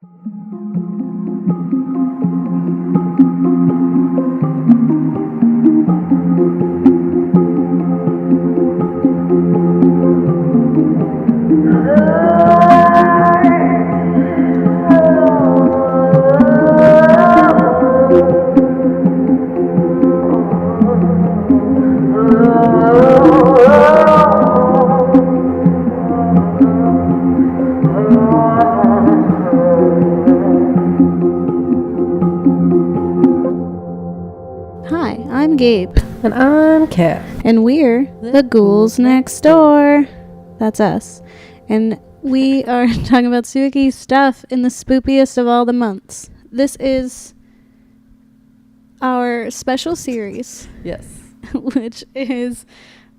Hi, I'm Gabe. And I'm Kat. And we're the Ghouls Next Door. That's us. And we are talking about spooky stuff in the spoopiest of all the months. This is our special series. Yes. Which is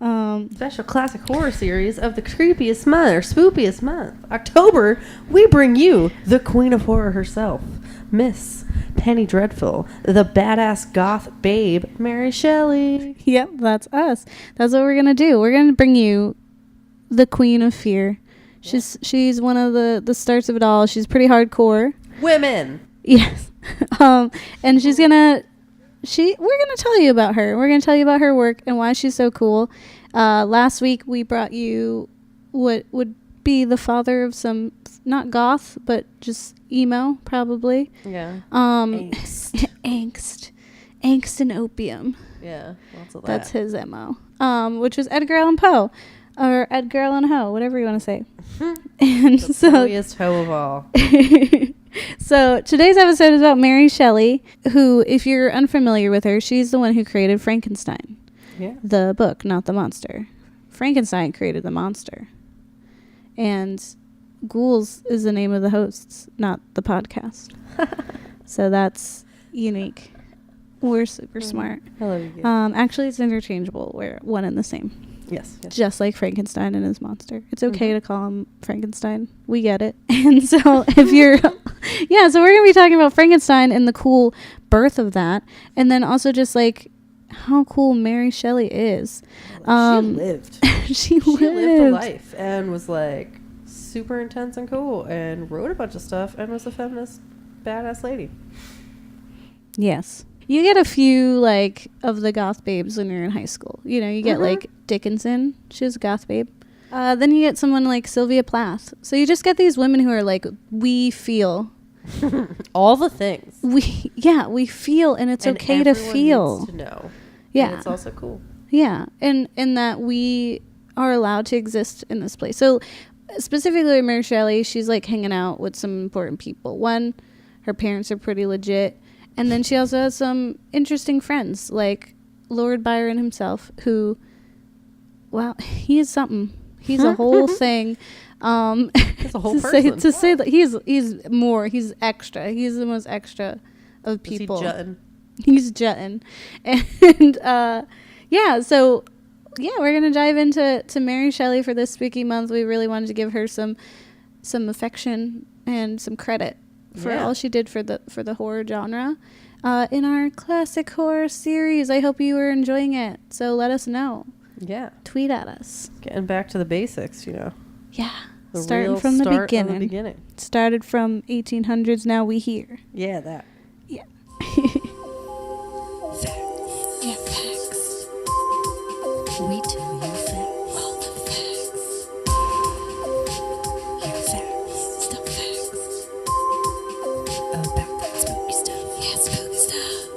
Special classic horror series of the creepiest month or spoopiest month. October, we bring you the queen of horror herself, Miss Penny Dreadful, the badass goth babe, Mary Shelley. Yep, that's us. That's what we're going to do. We're going to bring you the queen of fear. She's one of the starts of it all. She's pretty hardcore. Women. Yes. And we're gonna tell you about her. We're gonna tell you about her work and why she's so cool. Last week we brought you what would be the father of some, not goth, but just emo, probably. Yeah. Angst and opium. Yeah. Lots of that. That's his MO. Which was Edgar Allan Poe, or Edgar Allan Poe, whatever you want to say. And the so, silliest hoe of all. So today's episode is about Mary Shelley, who, if you're unfamiliar with her, she's the one who created Frankenstein. Yeah. The book, not the monster. Frankenstein created the monster. And Ghouls is the name of the hosts, not the podcast. So that's unique. We're super smart. I love you. Actually, it's interchangeable. We're one and the same. Yes. Just like Frankenstein and his monster. It's okay to call him Frankenstein. We get it. And so if you're... yeah, so we're going to be talking about Frankenstein and the cool birth of that. And then also just like how cool Mary Shelley is. She lived. She lived a lived. life and was like super intense and cool and wrote a bunch of stuff and was a feminist badass lady. Yes. You get a few, like, of the goth babes when you're in high school. You know, you get, like, Dickinson. She was a goth babe. Then you get someone like Sylvia Plath. So you just get these women who are like, we feel. All the things. We feel, and it's okay to feel. Needs to know. Yeah. And it's also cool. Yeah. And that we are allowed to exist in this place. So specifically Mary Shelley, she's, like, hanging out with some important people. One, her parents are pretty legit. And then she also has some interesting friends, like Lord Byron himself, who, wow, he is something. He's a whole thing. He's a whole person. To say that he's extra. He's the most extra of people. Is he jutting? He's jutting. And, we're going to dive into Mary Shelley for this spooky month. We really wanted to give her some affection and some credit for all she did for the horror genre in our classic horror series. I hope you were enjoying it. So let us know. Yeah. Tweet at us. Getting back to the basics, you know. Yeah. The Starting real from the start beginning. From the beginning. Started from 1800s. Now we here. Yeah, that. Yeah. Yeah, facts. We tell you facts. All the facts. Yeah, facts. Stuff facts. About that spooky stuff. Yeah, spooky stuff.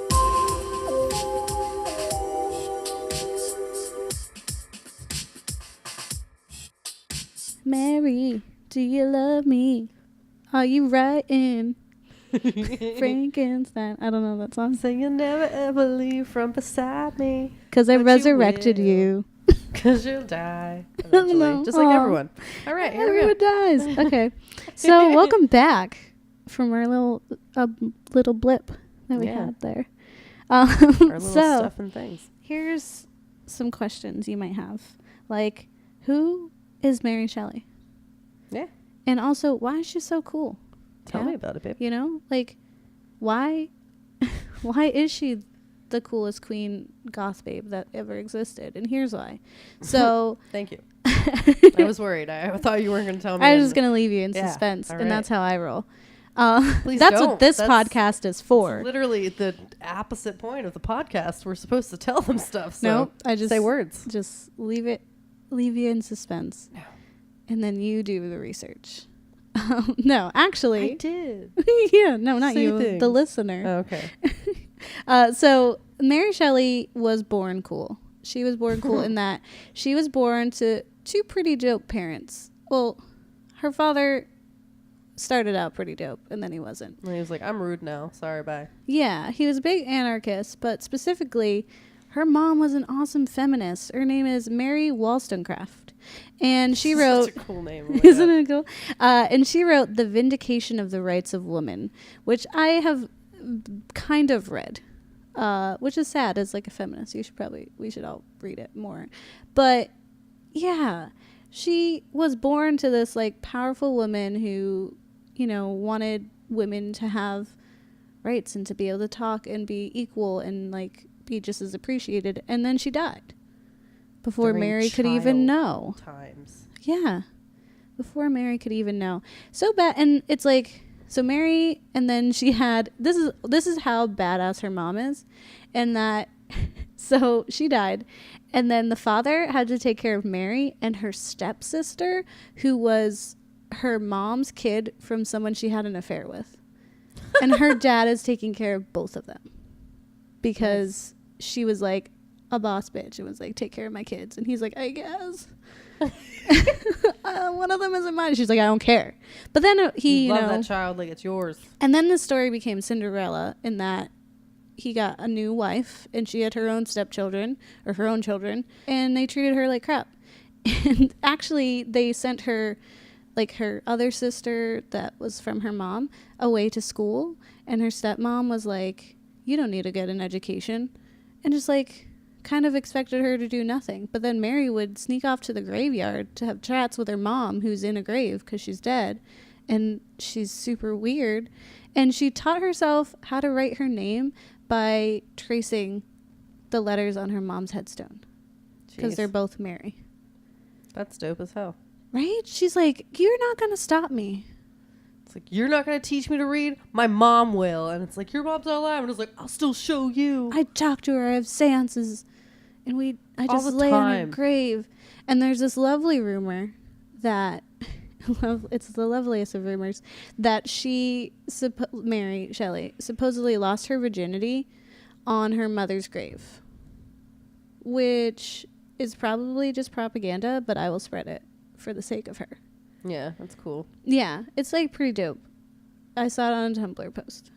Mary, do you love me? Are you writing Frankenstein? I don't know that song. So you'll never ever leave from beside me. Because I But you resurrected will. you. Because you'll die eventually. No. Just like Aw. everyone. All right, here we Everyone go. dies. Okay. So welcome back from our little blip that we had there. Our little So stuff and things. here's some questions you might have. Like, who is Mary Shelley? Yeah. And also, why is she so cool? Tell me about it, babe. You know, like, why is she the coolest queen goth babe that ever existed? And here's why. So Thank you. I was worried. I thought you weren't going to tell me. I was just going to leave you in Yeah, suspense, all and right. that's how I roll. Please That's don't. what this That's podcast is for. literally the opposite point of the podcast. We're supposed to tell them stuff. So No, I just say words. Just leave you in suspense. No. And then you do the research. No, actually. I did. Yeah, no, not Say you, things. the listener. Oh, okay. So Mary Shelley was born cool. She was born cool in that she was born to two pretty dope parents. Well, her father started out pretty dope, and then he wasn't. And he was like, I'm rude now. Sorry, bye. Yeah, he was a big anarchist, but specifically, her mom was an awesome feminist. Her name is Mary Wollstonecraft, and she wrote... Such a cool name. Oh my Isn't God. it cool? And she wrote The Vindication of the Rights of Woman, which I have kind of read, which is sad as like a feminist. We should all read it more. But yeah, she was born to this like powerful woman who, you know, wanted women to have rights and to be able to talk and be equal and like be just as appreciated. And then she died before During Mary could even child know. Times. Yeah. Before Mary could even know. So bad. And it's like, so Mary, and then she had, this is how badass her mom is. And that, so she died. And then the father had to take care of Mary and her stepsister, who was her mom's kid from someone she had an affair with. And her dad is taking care of both of them. Because she was like a boss bitch and was like, take care of my kids. And he's like, I guess. One of them isn't mine. She's like, I don't care. But then he, you love that child like it's yours. and then the story became Cinderella in that he got a new wife and she had her own stepchildren or her own children and they treated her like crap. And actually they sent her, like her other sister that was from her mom, away to school. And her stepmom was like, you don't need to get an education. And just like kind of expected her to do nothing. But then Mary would sneak off to the graveyard to have chats with her mom, who's in a grave because she's dead. And she's super weird. And she taught herself how to write her name by tracing the letters on her mom's headstone. Because Jeez. they're both Mary. That's dope as hell. Right? She's like, you're not going to stop me. It's like, you're not going to teach me to read? My mom will. And it's like, your mom's not alive. And it's like, I'll still show you. I talk to her. I have seances. And I All just the lay in her time. grave. And there's this lovely rumor that, it's the loveliest of rumors, that Mary Shelley supposedly lost her virginity on her mother's grave. Which is probably just propaganda, but I will spread it for the sake of her. Yeah, that's cool. Yeah, it's like pretty dope. I saw it on a Tumblr post.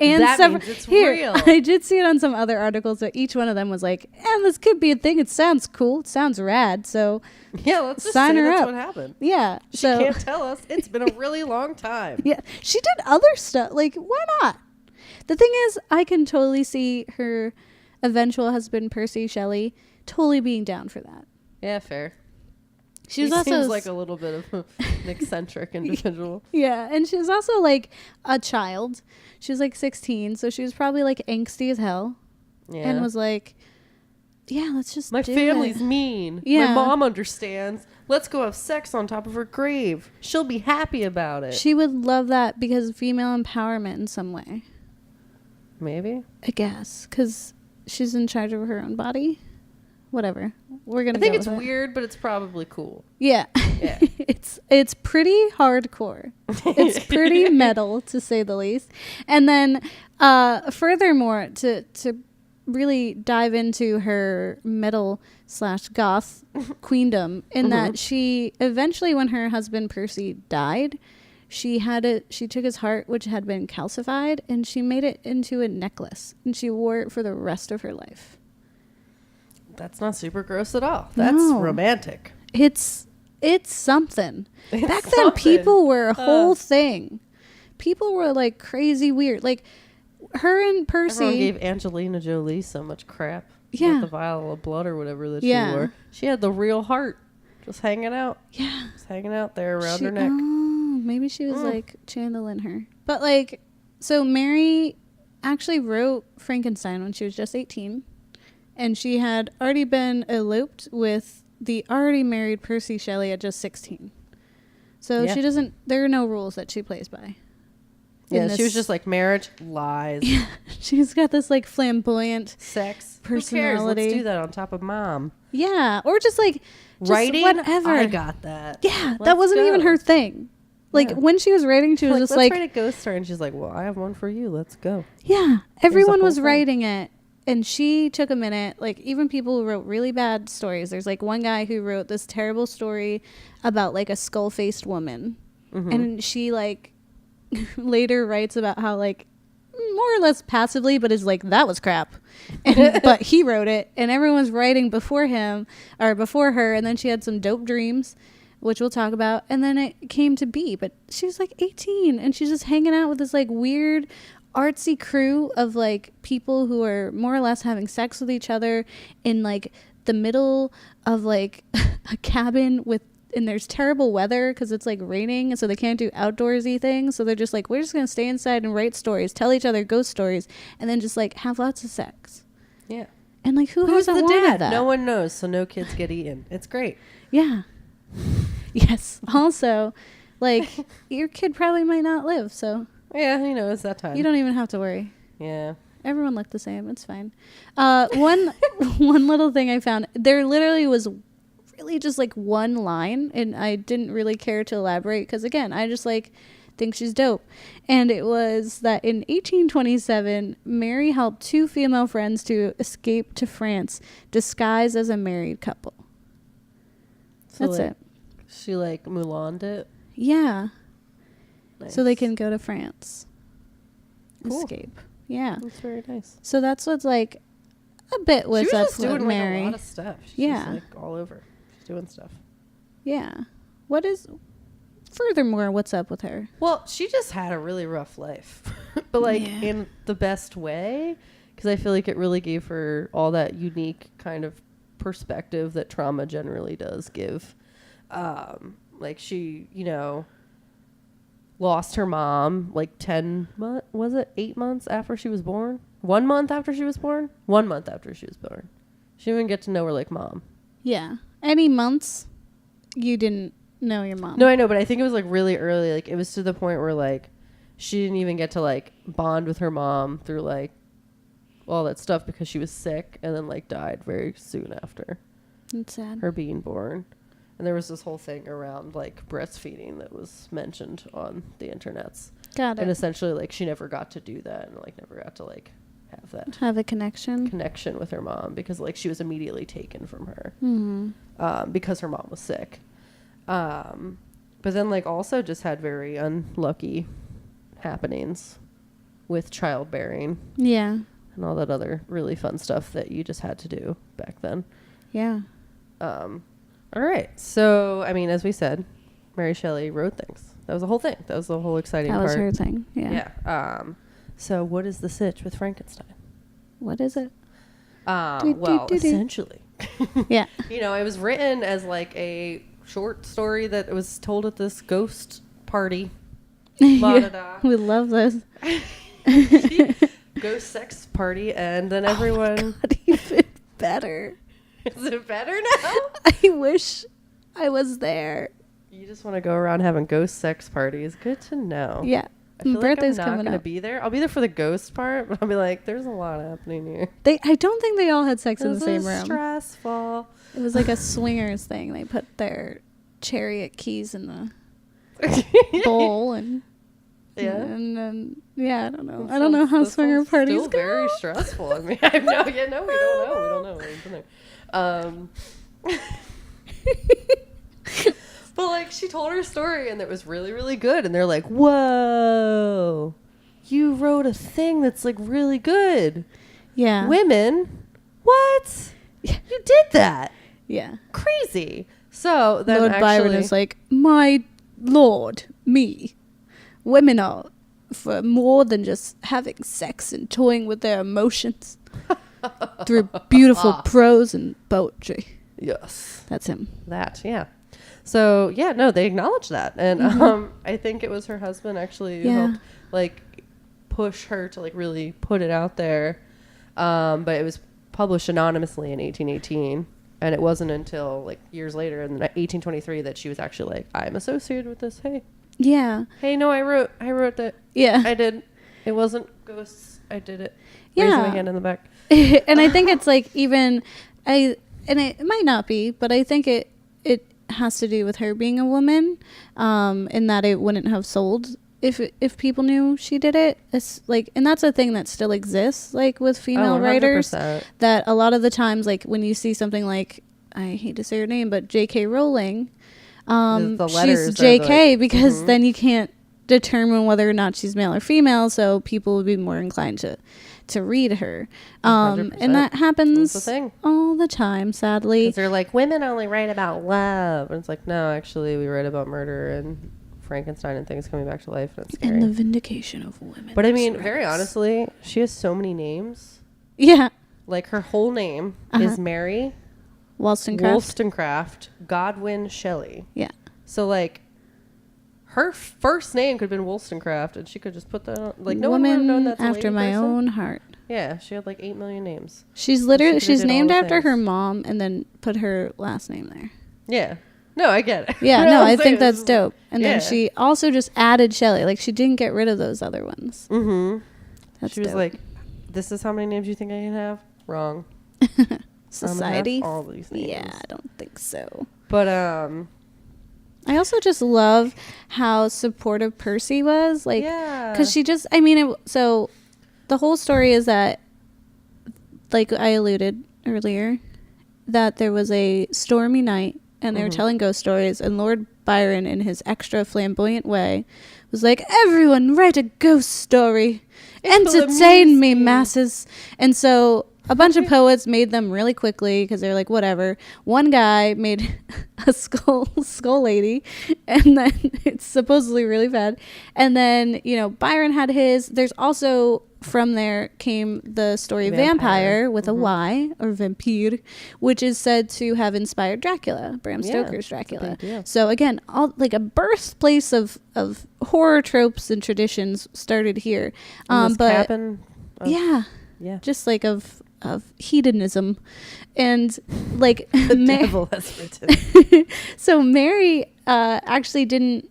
And That several, means it's here, real. I did see it on some other articles, but each one of them was like, this could be a thing. It sounds cool. It sounds rad. So Yeah, let's just Sign say her that's up. what happened. yeah. She So can't tell us. It's been a really long time. yeah, she did other stuff. Like, why not? The thing is, I can totally see her eventual husband, Percy Shelley, totally being down for that. Yeah, fair. She was He also seems like a little bit of an eccentric individual. yeah, and she was also like a child. She was like 16, so she was probably like angsty as hell. Yeah. And was like, yeah, let's just My do family's it. mean. Yeah. My mom understands. Let's go have sex on top of her grave. She'll be happy about it. She would love that because of female empowerment in some way, Maybe. I guess, because she's in charge of her own body. Whatever. We're gonna. I think go it's with it. weird, but it's probably cool. Yeah. Yeah. it's pretty hardcore. It's pretty metal, to say the least. And then furthermore, to really dive into her metal / goth queendom, in that she eventually, when her husband Percy died, she took his heart, which had been calcified, and she made it into a necklace, and she wore it for the rest of her life. That's not super gross at all. That's No. romantic. It's something. It's Back then, something. people were a whole thing. People were like crazy weird. Like her and Percy. Everyone gave Angelina Jolie so much crap. Yeah. With the vial of blood or whatever that Yeah. she wore. She had the real heart. Just hanging out. Yeah. Just hanging out there around She- her neck. Oh, maybe she was like channeling her. But like, so Mary actually wrote Frankenstein when she was just 18. And she had already been eloped with the already married Percy Shelley at just 16. So Yeah. she doesn't, there are no rules that she plays by. Yeah, in she was this- just like, marriage, lies, She's got this like flamboyant sex. personality. Who cares? Let's do that on top of mom. Yeah, or just like just Writing, whatever. I got that. Yeah, that Let's wasn't even go. her thing. Like Yeah. when she was writing, she was Like, just let's like, write a ghost story, and she's like, well, I have one for you. Let's go. yeah. Everyone whole was thing. writing it, and she took a minute. Like even people who wrote really bad stories. There's like one guy who wrote this terrible story about like a skull-faced woman, Mhm. and she like later writes about how like more or less passively, but is like, that was crap. And, but he wrote it, and everyone's writing before him or before her. And then she had some dope dreams, which we'll talk about. And then it came to be, but she was like 18 and she's just hanging out with this like weird artsy crew of like people who are more or less having sex with each other in like the middle of like a cabin with, and there's terrible weather because it's like raining, so they can't do outdoorsy things. So they're just like, we're just gonna stay inside and write stories, tell each other ghost stories, and then just like have lots of sex. Yeah. And like, who's Who's the wanted dad? that? No one knows, so no kids get eaten. It's great. Yeah. Yes. Also, like your kid probably might not live, so Yeah, it's that time. you don't even have to worry. Yeah. Everyone looked the same. It's fine. One little thing I found, there literally was really just like one line, and I didn't really care to elaborate because again, I just like think she's dope. And it was that in 1827, Mary helped two female friends to escape to France, disguised as a married couple. So, That's like, it. She like Mulan'd it. Yeah. So they Nice. can go to France. Cool. Escape. Yeah. That's very nice. So that's what's like a bit was she was up just with doing Mary. like a lot of stuff. She's Yeah. just like all over. She's doing stuff. Yeah. What is furthermore, what's up with her? Well, she just had a really rough life, but like Yeah. in the best way, because I feel like it really gave her all that unique kind of perspective that trauma generally does give. Like she, lost her mom like 8 months after she was born? 1 month after she was born? 1 month after she was born. She didn't even get to know her like mom. Yeah. Any months you didn't know your mom? No, I know, but I think it was like really early. Like it was to the point where like she didn't even get to like bond with her mom through like all that stuff because she was sick and then like died very soon after It's sad. her being born. And there was this whole thing around like breastfeeding that was mentioned on the internets. Got And it. essentially like she never got to do that and like never got to like have that Have a connection. connection with her mom because like she was immediately taken from her. Mm-hmm. Because her mom was sick. But then like also just had very unlucky happenings with childbearing Yeah. and all that other really fun stuff that you just had to do back then. Yeah. All right. So, I mean, as we said, Mary Shelley wrote things. That was the whole thing. That was the whole exciting That part. was her thing. Yeah. Yeah. So what is the sitch with Frankenstein? What is it? Do, Well, do, do, do. essentially, Yeah. it was written as like a short story that was told at this ghost party. La-da-da. We love this. Ghost sex party, and then everyone. God, even better. Is it better now? I wish I was there. You just want to go around having ghost sex parties. Good to know. Yeah. I feel Birthday's like I'm not coming gonna up. be there. I'll be there for the ghost part, but I'll be like, there's a lot happening here. I don't think they all had sex in the This same is room. stressful. It was like a swingers thing. They put their chariot keys in the bowl and Yeah. and then I don't know. That I don't know sounds- how that swinger sounds parties still go. very stressful. I mean, I have no, yeah, no, we don't know. We haven't been there. But like, she told her story, and it was really, really good. And they're like, "Whoa, you wrote a thing that's like really good. Yeah. Women, what? You did that? Yeah. Crazy." So then Lord actually, Byron is like, my lord, me. Women are for more than just having sex and toying with their emotions through beautiful prose and poetry. yes, That's him. that, yeah. So yeah, no, they acknowledged that, and I think it was her husband actually who Yeah. helped like push her to like really put it out there. But it was published anonymously in 1818. And it wasn't until like years later in 1823 that she was actually like, I'm associated with this. Hey, no, I wrote that. Yeah. I did. It wasn't ghosts. I did it. Yeah. Raising my hand in the back. And I think it's like and it might not be, but I think it has to do with her being a woman, in that it wouldn't have sold if people knew she did it. It's like, and that's a thing that still exists, like with female writers, that a lot of the times, like when you see something like, I hate to say her name, but J.K. Rowling, she's J.K. because then you can't determine whether or not she's male or female, so people would be more inclined to read her. And that happens all the time, sadly. Because they're like, women only write about love. And it's like, no, actually, we write about murder and Frankenstein and things coming back to life. And it's scary. And the vindication of women. But I mean, very honestly, she has so many names. Yeah. Like, her whole name is Mary Wollstonecraft Godwin Shelley. Yeah. So, like, her first name could have been Wollstonecraft, and she could just put that on. Like, no one would have known that's after my own heart. Yeah, she had like 8 million names. She's named after her mom and then put her last name there. Yeah. No, I get it. Yeah, no, I think that's dope. And then she also just added Shelley. Like, she didn't get rid of those other ones. Mm-hmm. That's she was like, this is how many names you think I can have? Wrong. Society? All these names. Yeah, I don't think so. But, I also just love how supportive Percy was. Like, because she just, I mean, so the whole story is that, like I alluded earlier, that there was a stormy night and they were telling ghost stories, and Lord Byron, in his extra flamboyant way, was like, everyone write a ghost story. Entertain me, masses. And so a bunch of poets made them really quickly because they're like, whatever. One guy made a skull lady, and then it's supposedly really bad. And then, Byron had his. There's also, from there came the story Vampire with a Y, or vampire, which is said to have inspired Dracula, Bram Stoker's Dracula. So again, all like a birthplace of horror tropes and traditions started here. Just like of hedonism, and like the devil has written. So Mary actually didn't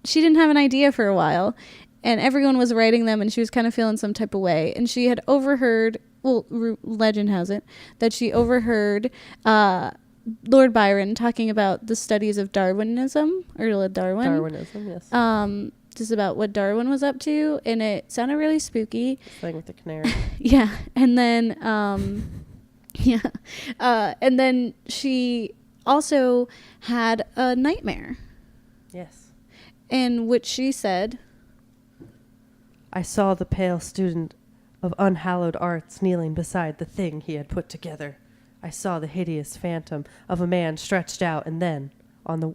have an idea for a while, and everyone was writing them, and she was kind of feeling some type of way, and she had overheard, legend has it that she overheard Lord Byron talking about the studies of Darwinism, or Darwinism, yes. Just about what Darwin was up to, and it sounded really spooky. Playing with the canary. Yeah, and then and then she also had a nightmare. Yes. In which she said, I saw the pale student of unhallowed arts kneeling beside the thing he had put together. I saw the hideous phantom of a man stretched out, and then, on the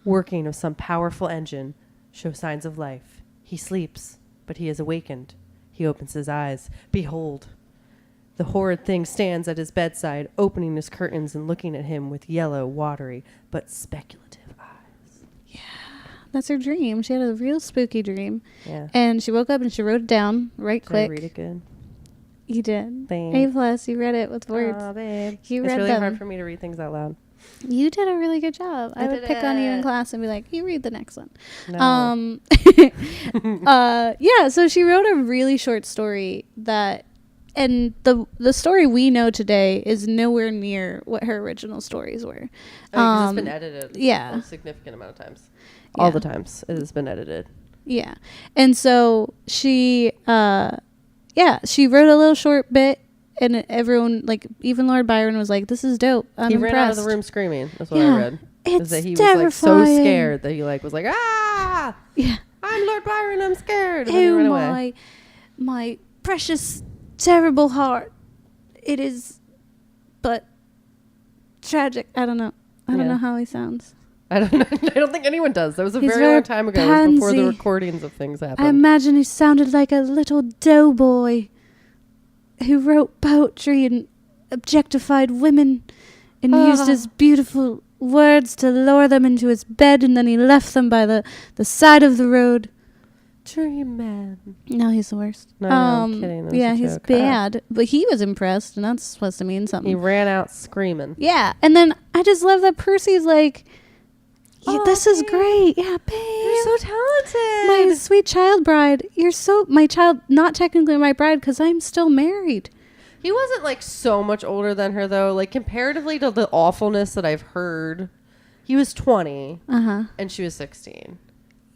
working of some powerful engine, show signs of life. He sleeps, but he is awakened. He opens his eyes. Behold, the horrid thing stands at his bedside, opening his curtains and looking at him with yellow, watery, but speculative eyes. Yeah, that's her dream. She had a real spooky dream. Yeah. And she woke up and she wrote it down right quick. Did I read it good? You did. Thanks. A+, you read it with words. Aw, babe. You it's read really them. hard for me to read things out loud. You did a really good job. I would pick on you in class and be like, you read the next one. No. So she wrote a really short story that, and the story we know today is nowhere near what her original stories were. It's been edited a significant amount of times. Yeah. All the times it has been edited. Yeah. And so she wrote a little short bit, and everyone, like, even Lord Byron was like, this is dope. I'm impressed. He ran out of the room screaming. That's what I read. It's that he terrifying. was like so scared that he was like, ah! Yeah. I'm Lord Byron, I'm scared. And then he ran away. My precious, terrible heart. It is but tragic. I don't know. I don't know how he sounds. I don't know. I don't think anyone does. That was a very long time ago. It was before the recordings of things happened. I imagine he sounded like a little doughboy who wrote poetry and objectified women and used his beautiful words to lure them into his bed, and then he left them by the side of the road Dream man. No, he's the worst. No, I'm kidding. That was Yeah, a he's joke. bad. But he was impressed, and that's supposed to mean He something. ran out screaming. Yeah, and then I just love that Percy's like, Oh, this is babe. great. Yeah, babe. You're so talented. My sweet child bride. My child, not technically my bride because I'm still married. He wasn't like so much older than her though. Like comparatively to the awfulness that I've heard, he was 20 and she was 16,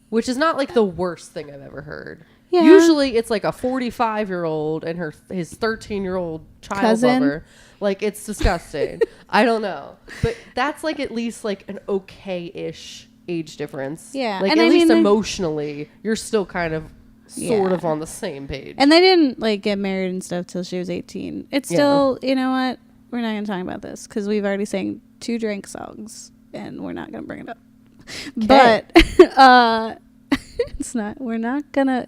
which is not like the worst thing I've ever heard. Yeah. Usually it's like a 45-year-old and his 13-year-old child Cousin. lover. Like it's disgusting. I don't know, but that's like at least like an okay-ish age difference. Yeah, like and at I least mean, emotionally, you're still kind of sort Yeah. of on the same page. And they didn't like get married and stuff till she was 18. It's Yeah. still, you know what? We're not going to talk about this because we've already sang 2 Drake songs and we're not going to bring it up. But it's not. We're not going to.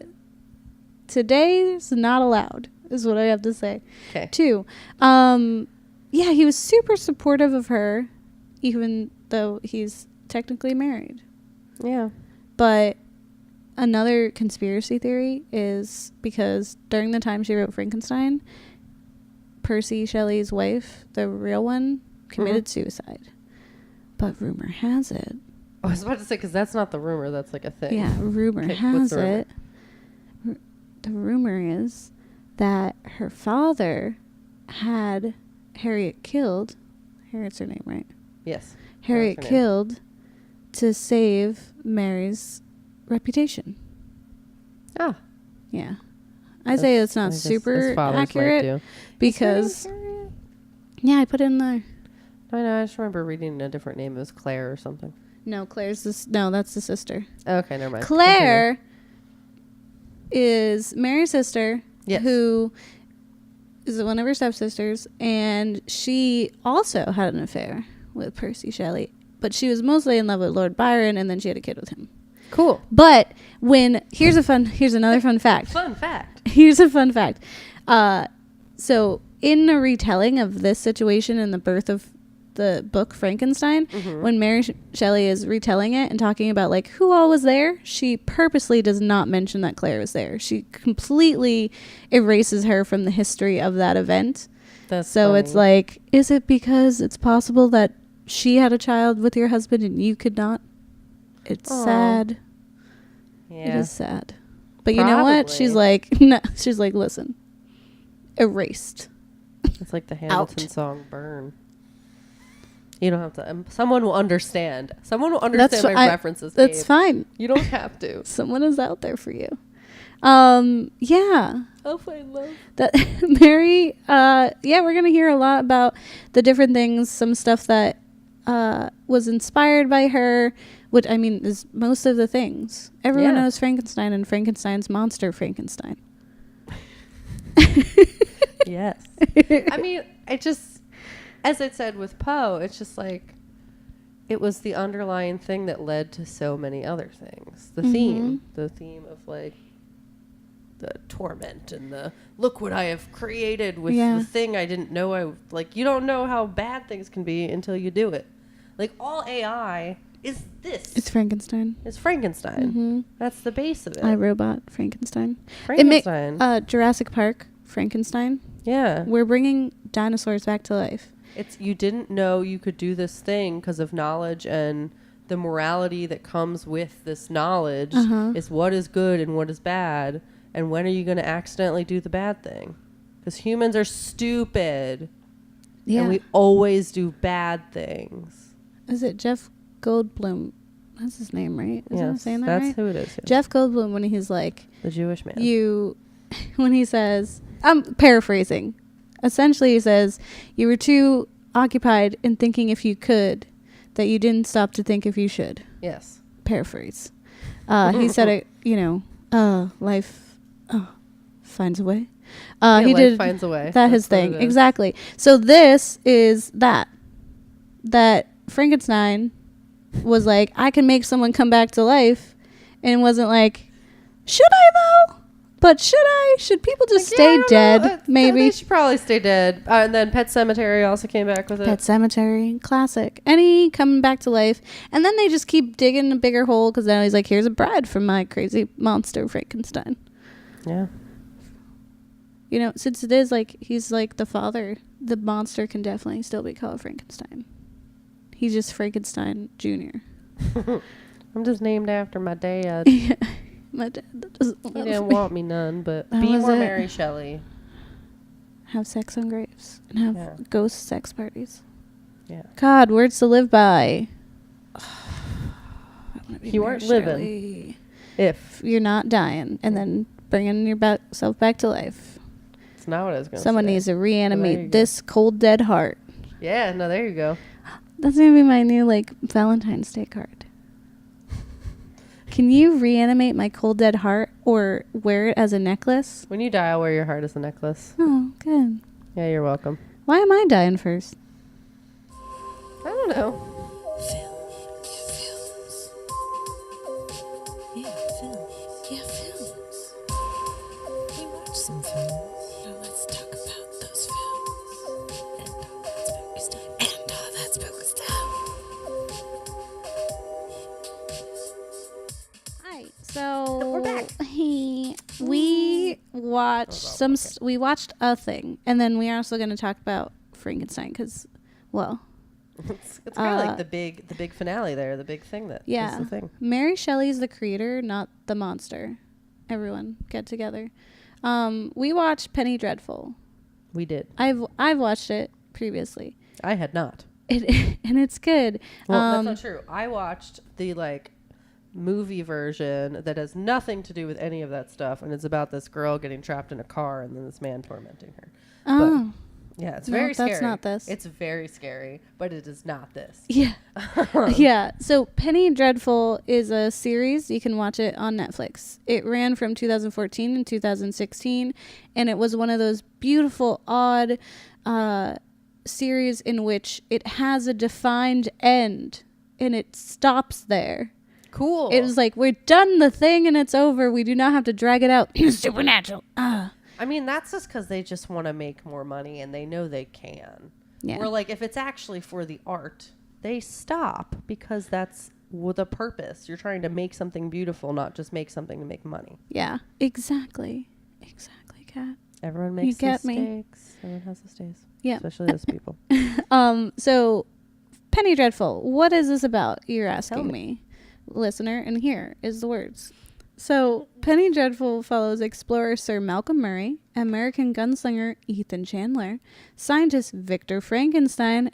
Today's not allowed is what I have to say. Okay. 2. Yeah, he was super supportive of her even though he's technically married. Yeah. But another conspiracy theory is because during the time she wrote Frankenstein, Percy Shelley's wife, the real one, committed suicide. But rumor has it. I was about to say, because that's not the rumor. That's like a thing. Yeah, rumor Okay, what's has the rumor? it. The rumor is that her father had Harriet killed. Harriet's her name, right? Yes. Harriet That's her name. killed to save Mary's reputation. Ah. Yeah. I say it's not I guess super his fathers might accurate do. because, Is her name Harriet? yeah, I put it in there. I know. I just remember reading a different name. It was Claire or something. No, no, that's the sister. Okay, never mind. Claire is Mary's sister, Yes. who is one of her stepsisters, and she also had an affair with Percy Shelley, but she was mostly in love with Lord Byron, and then she had a kid with him. Cool. But here's another fun fact. Fun fact. Here's a fun fact. So in a retelling of this situation in the birth of the book Frankenstein, when Mary Shelley is retelling it and talking about like who all was there, she purposely does not mention that Claire was there. She completely erases her from the history of that event. That's So funny. it's like, is it because it's possible that she had a child with your husband and you could not? It's Aw. sad. Yeah. It is sad. But you know what? Probably. She's like, no, she's like, listen, erased. It's like the Hamilton song "Burn." You don't have to. Someone will understand. Someone will understand my references. That's Gabe. fine. You don't have to. Someone is out there for you. Yeah. I'll find love. That Mary, yeah, we're going to hear a lot about the different things, some stuff that was inspired by her, which I mean is most of the things. Everyone Yeah. knows Frankenstein and Frankenstein's monster Frankenstein. Yes. I mean, I just, as I said with Poe, it's just like, it was the underlying thing that led to so many other things. The theme of like the torment and the look what I have created with Yeah. the thing I didn't know you don't know how bad things can be until you do it. Like all AI is this. It's Frankenstein. It's Frankenstein. That's the base of it. iRobot Frankenstein. Frankenstein. Jurassic Park Frankenstein. Yeah. We're bringing dinosaurs back to life. It's you didn't know you could do this thing because of knowledge and the morality that comes with this knowledge is what is good and what is bad. And when are you going to accidentally do the bad thing? Because humans are stupid. Yeah. And we always do bad things. Is it Jeff Goldblum? That's his name, right? Is Yes, I saying that that's right? who it is. Yes. Jeff Goldblum, when he's like, The Jewish man. when he says, I'm paraphrasing. Essentially, he says, you were too occupied in thinking if you could that you didn't stop to think if you should. Yes. Paraphrase. He said it, life finds a way. He life did finds a way. That his That's what thing. it is. Exactly. So this is that Frankenstein was like, I can make someone come back to life, and wasn't like, should I though? But should people just Like, yeah, I stay don't dead? know. Maybe. They should probably stay dead. And then Pet Sematary also came back with it. Pet Cemetery, classic. Any coming back to life. And then they just keep digging a bigger hole because now he's like, here's a bride for my crazy monster Frankenstein. Yeah. You know, since it is like, he's like the father, the monster can definitely still be called Frankenstein. He's just Frankenstein Jr. I'm just named after my dad. Yeah. My dad doesn't He love didn't me. want me none, but That be was more it. Mary Shelley. Have sex on graves and have Yeah. ghost sex parties. Yeah. God, words to live by. I wanna be You Mary aren't living. Shelley. If. You're not dying and then bringing yourself back to life. It's not what I was going to say. Someone needs to There you reanimate go. this cold dead heart. Yeah, no, there you go. That's gonna be my new like Valentine's Day card. Can you reanimate my cold dead heart or wear it as a necklace? When you die, I'll wear your heart as a necklace. Oh, good. Yeah, you're welcome. Why am I dying first? I don't know. Films. Yeah, films. Yeah, films. We watch some films. Now let's talk about those films. And all that spooky stuff. And all that spooky stuff. Hi. So We're back. we watched okay. we watched a thing, and then we're also going to talk about Frankenstein because, well, It's kind of like the big finale there, the big thing that is yeah, the thing. Mary Shelley's the creator, not the monster. Everyone get together. We watched Penny Dreadful. We did. I've watched it previously. I had not. And it's good. Well, that's not true. I watched the movie version that has nothing to do with any of that stuff, and it's about this girl getting trapped in a car and then this man tormenting her. Oh. Yeah, it's No, very scary. that's not this. It's very scary, but it is not this. Yeah. Yeah. So Penny Dreadful is a series. You can watch it on Netflix. It ran from 2014 and 2016, and it was one of those beautiful, odd series in which it has a defined end, and it stops there. Cool. It was like, we're done the thing, and it's over. We do not have to drag it out. Supernatural. I mean, that's just because they just want to make more money and they know they can. Yeah. Or if it's actually for the art, they stop because that's the purpose. You're trying to make something beautiful, not just make something to make money. Yeah. Exactly, Kat. Everyone makes get me. mistakes. Everyone has mistakes. Yeah. Especially those people. So Penny Dreadful, what is this about? You're Tell asking me. me, listener, and here is the words. So Penny Dreadful follows explorer Sir Malcolm Murray, American gunslinger Ethan Chandler, scientist Victor Frankenstein,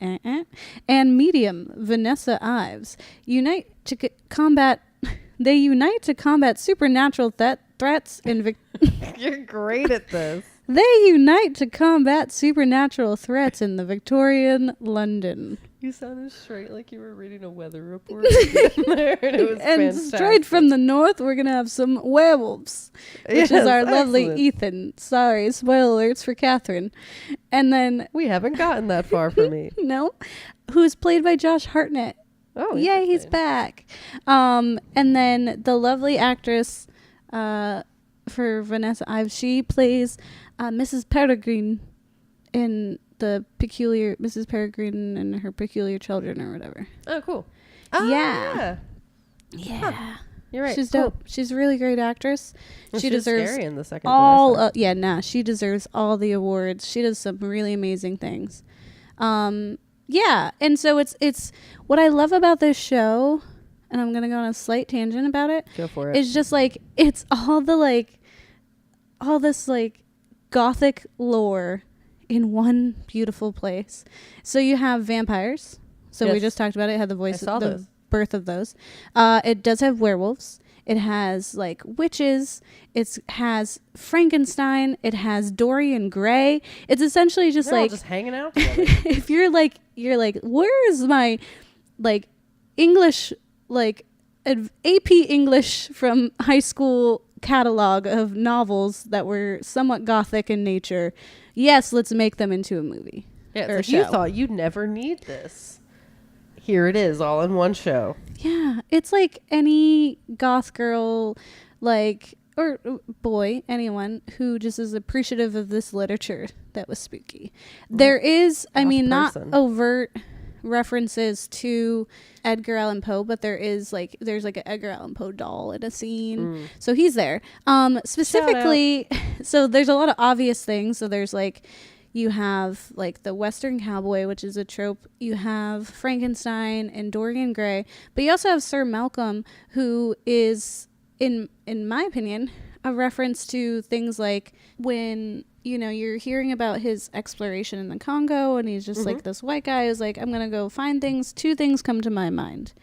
and medium Vanessa Ives unite to combat supernatural threats in You're great at this. They unite to combat supernatural threats in the Victorian London. You sounded straight like you were reading a weather report. there, and it was And fantastic. straight from the north, we're going to have some werewolves, which Yes, is our lovely excellent. Ethan. Sorry, spoiler alerts for Catherine. And then, We haven't gotten that far for me. no, who's played by Josh Hartnett. Oh, Yay, he's interesting. back. And then the lovely actress for Vanessa Ives, she plays Mrs. Peregrine in the peculiar Mrs. Peregrine and her peculiar children or whatever. Oh, cool. Oh, Yeah. yeah. Yeah. You're right. She's Cool. dope. She's a really great actress. Well, She she was deserves scary in the second all trimester. she deserves all the awards. She does some really amazing things. Yeah, and so it's what I love about this show, and I'm going to go on a slight tangent about it. Go for it. It's just it's all this gothic lore in one beautiful place. So you have vampires. So we Yes. just talked about it. It had the voice saw the those. birth of those. It does have werewolves. It has witches. It has Frankenstein. It has Dorian Gray. It's essentially just They're all just hanging out together. if you're like, where is my English AP English from high school catalog of novels that were somewhat gothic in nature? Yes, let's make them into a movie. Yeah, or it's like you show. thought you'd never need this. Here it is, all in one show. Yeah, it's like any goth girl, or boy, anyone who just is appreciative of this literature that was spooky. There is, I mean, not overt references to Edgar Allan Poe, but there's like an Edgar Allan Poe doll in a scene. So he's there. Specifically, so there's a lot of obvious things. So there's like, you have like the Western cowboy, which is a trope. You have Frankenstein and Dorian Gray, but you also have Sir Malcolm, who is, in my opinion, a reference to things like when, you know, you're hearing about his exploration in the Congo, and he's just like this white guy who's like, I'm gonna go find things. Two things come to my mind.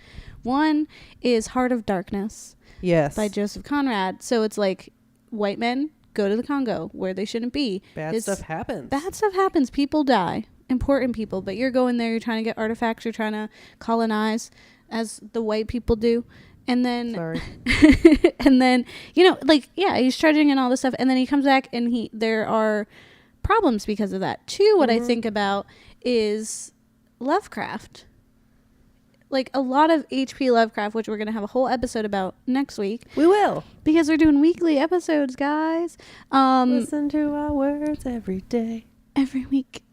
One is Heart of Darkness, yes, by Joseph Conrad. So it's like, white men go to the Congo where they shouldn't be. Bad stuff happens. Bad stuff happens. People die. Important people. But you're going there, you're trying to get artifacts, you're trying to colonize, as the white people do. And then, sorry. and then, you know, like, yeah, he's trudging and all this stuff. And then he comes back, and there are problems because of that. Two, what I think about is Lovecraft. Like, a lot of H.P. Lovecraft, which we're going to have a whole episode about next week. We will. Because we're doing weekly episodes, guys. Listen to our words every day. Every week.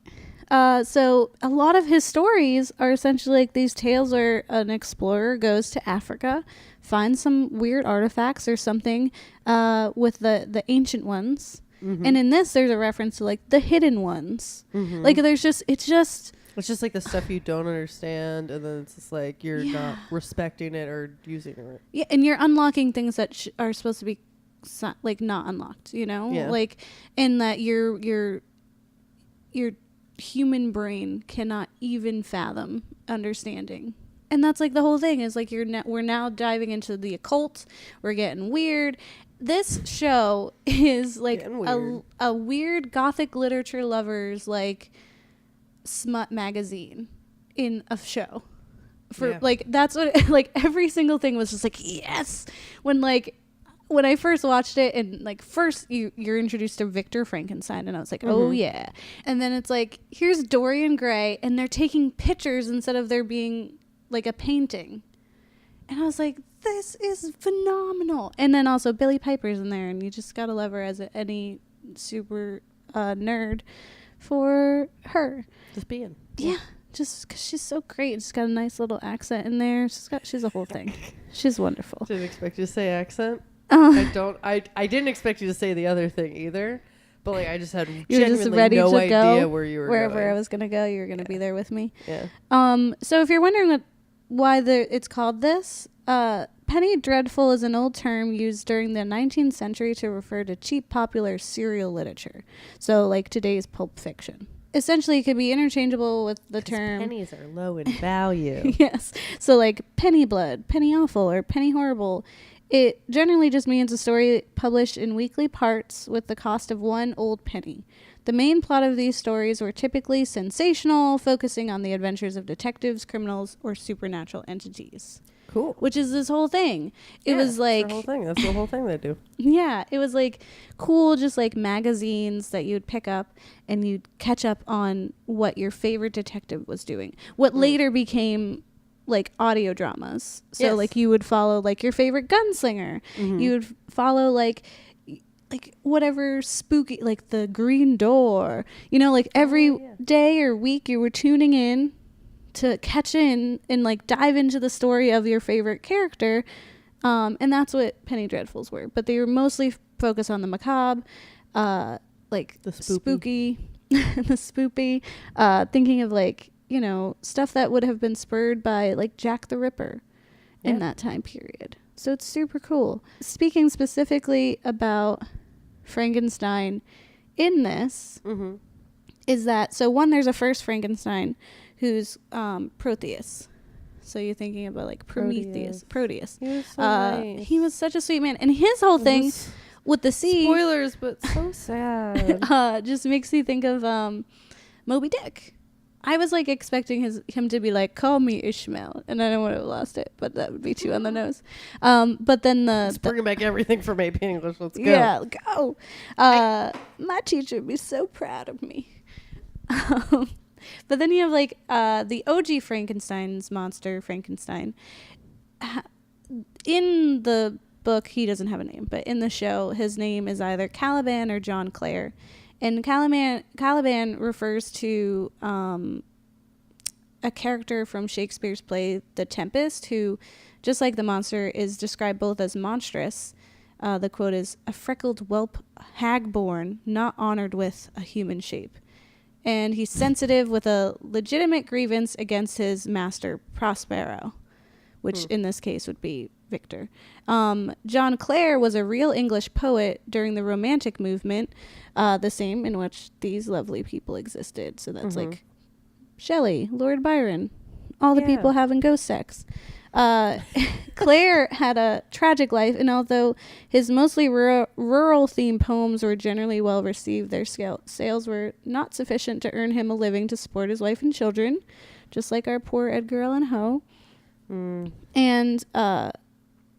So a lot of his stories are essentially like these tales where an explorer goes to Africa, finds some weird artifacts or something with the ancient ones. And in this, there's a reference to like the hidden ones. Like there's just, it's just like the stuff you don't understand, and then it's just like you're not respecting it or using it. Yeah, and you're unlocking things that are supposed to be like not unlocked, you know? Yeah. Like, in that your human brain cannot even fathom understanding. And that's like the whole thing is like we're now diving into the occult. We're getting weird. This show is like a weird gothic literature lovers like smut magazine in a show. For like, that's what, like, every single thing was just like, yes. When I first watched it, and like first you're introduced to Victor Frankenstein, and I was like, oh yeah. And then it's like, here's Dorian Gray, and they're taking pictures instead of there being like a painting. And I was like, this is phenomenal. And then also Billie Piper's in there, and you just gotta love her as any super nerd for her. Just being. Yeah. Just because she's so great. She's got a nice little accent in there. She's a whole thing. She's wonderful. Didn't expect you to say accent. I didn't expect you to say the other thing either, but like I just had genuinely no idea where you were wherever going. I was gonna go. You were gonna be there with me. Yeah. So if you're wondering why it's called this, penny dreadful is an old term used during the 19th century to refer to cheap, popular serial literature. So like today's pulp fiction. Essentially, it could be interchangeable with the term. Pennies are low in value. Yes. So like penny blood, penny awful, or penny horrible. It generally just means a story published in weekly parts with the cost of one old penny. The main plot of these stories were typically sensational, focusing on the adventures of detectives, criminals, or supernatural entities. Cool. Which is this whole thing. It was like... the whole thing. That's the whole thing they do. Yeah. It was like cool, just like magazines that you'd pick up and you'd catch up on what your favorite detective was doing. What later became... like audio dramas. So like you would follow like your favorite gunslinger. You would follow like whatever spooky, like the Green Door, you know, like every day or week you were tuning in to catch in and like dive into the story of your favorite character. And that's what penny dreadfuls were, but they were mostly focused on the macabre, like the spooky, the spoopy, thinking of like, you know, stuff that would have been spurred by like Jack the Ripper in that time period. So it's super cool. Speaking specifically about Frankenstein in this is that, so one, there's a first Frankenstein who's Proteus. So you're thinking about like Proteus. He was so nice. He was such a sweet man. And his whole thing with the sea. Spoilers, but so sad. Just makes me think of Moby Dick. I was like expecting him to be like, call me Ishmael, and I would have lost it, but that would be too on the nose. But then Let's bring back everything from AP English. Let's go. Yeah, go. My teacher would be so proud of me. But then you have like the OG Frankenstein's monster, Frankenstein. In the book, he doesn't have a name, but in the show, his name is either Caliban or John Clare. And Caliban refers to a character from Shakespeare's play The Tempest, who, just like the monster, is described both as monstrous. The quote is, "a freckled whelp, hag-born, not honored with a human shape." And he's sensitive with a legitimate grievance against his master, Prospero, which in this case would be Victor. John Clare was a real English poet during the Romantic movement, the same in which these lovely people existed. So that's like Shelley, Lord Byron, all the people having ghost sex. Clare had a tragic life, and although his mostly rural-themed poems were generally well received, their sales were not sufficient to earn him a living to support his wife and children, just like our poor Edgar Allan Poe. And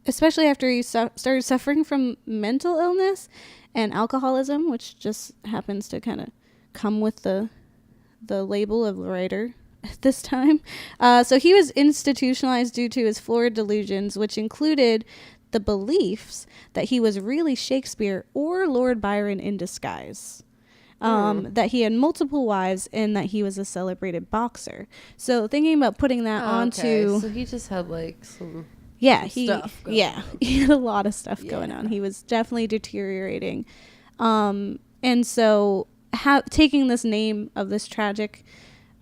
especially after he started suffering from mental illness and alcoholism, which just happens to kind of come with the label of writer at this time. So he was institutionalized due to his florid delusions, which included the beliefs that he was really Shakespeare or Lord Byron in disguise. That he had multiple wives and that he was a celebrated boxer. So thinking about putting that onto... So he just had like some... stuff going on. He had a lot of stuff going on. He was definitely deteriorating. And so taking this name of this tragic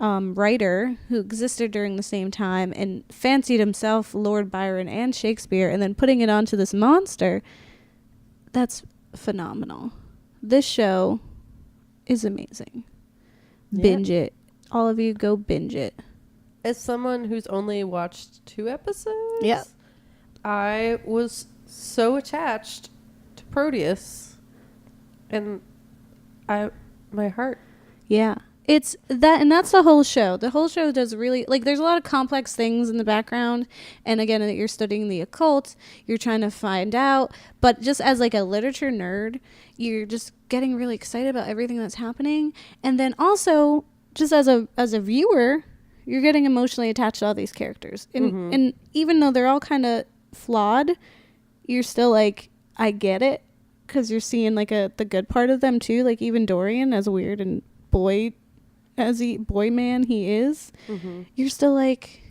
writer who existed during the same time and fancied himself Lord Byron and Shakespeare, and then putting it onto this monster, that's phenomenal. This show is amazing. Binge it. All of you go binge it. As someone who's only watched 2 episodes, I was so attached to Proteus, and my heart. Yeah. It's that, and that's the whole show. The whole show does really, like, there's a lot of complex things in the background, and again, that you're studying the occult, you're trying to find out, but just as like a literature nerd, you're just getting really excited about everything that's happening, and then also just as a viewer, you're getting emotionally attached to all these characters, and even though they're all kind of flawed, you're still like, I get it, because you're seeing like the good part of them too. Like even Dorian, as weird and boy man he is, you're still like,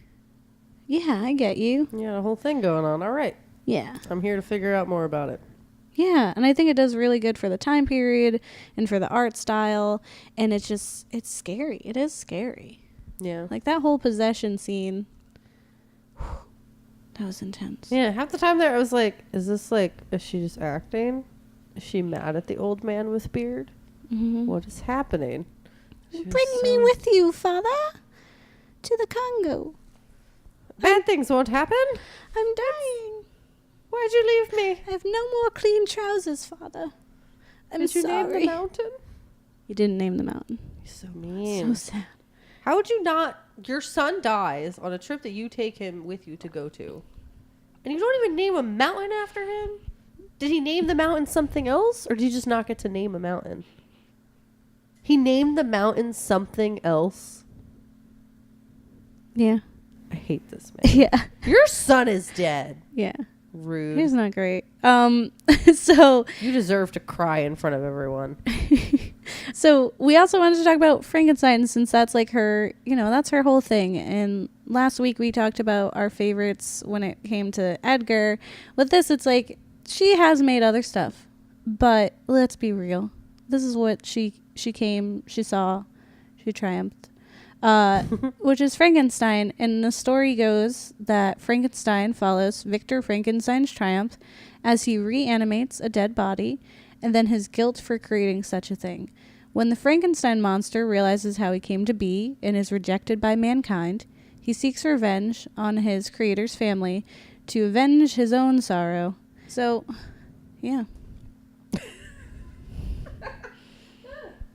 yeah, I get you. Yeah, the whole thing going on. All right. Yeah. I'm here to figure out more about it. Yeah, and I think it does really good for the time period and for the art style, and it's scary. It is scary. Yeah. Like that whole possession scene, that was intense. Yeah, half the time there I was like, is she just acting? Is she mad at the old man with beard? What is happening? Bring me with you, father, to the Congo. Bad things won't happen. I'm dying. Why'd you leave me? I have no more clean trousers, father. Did you name the mountain? You didn't name the mountain. You're so mean. So sad. How would you not? Your son dies on a trip that you take him with you to go to, and you don't even name a mountain after him? Did he name the mountain something else, or did you just not get to name a mountain? He named the mountain something else. Yeah. I hate this man. Yeah. Your son is dead. Yeah. Rude. He's not great. So you deserve to cry in front of everyone. So we also wanted to talk about Frankenstein, since that's like her, that's her whole thing. And last week we talked about our favorites when it came to Edgar. With this, it's like she has made other stuff, but let's be real. This is what she saw, she triumphed, which is Frankenstein. And the story goes that Frankenstein follows Victor Frankenstein's triumph as he reanimates a dead body, and then his guilt for creating such a thing. When the Frankenstein monster realizes how he came to be and is rejected by mankind, he seeks revenge on his creator's family to avenge his own sorrow. So, yeah.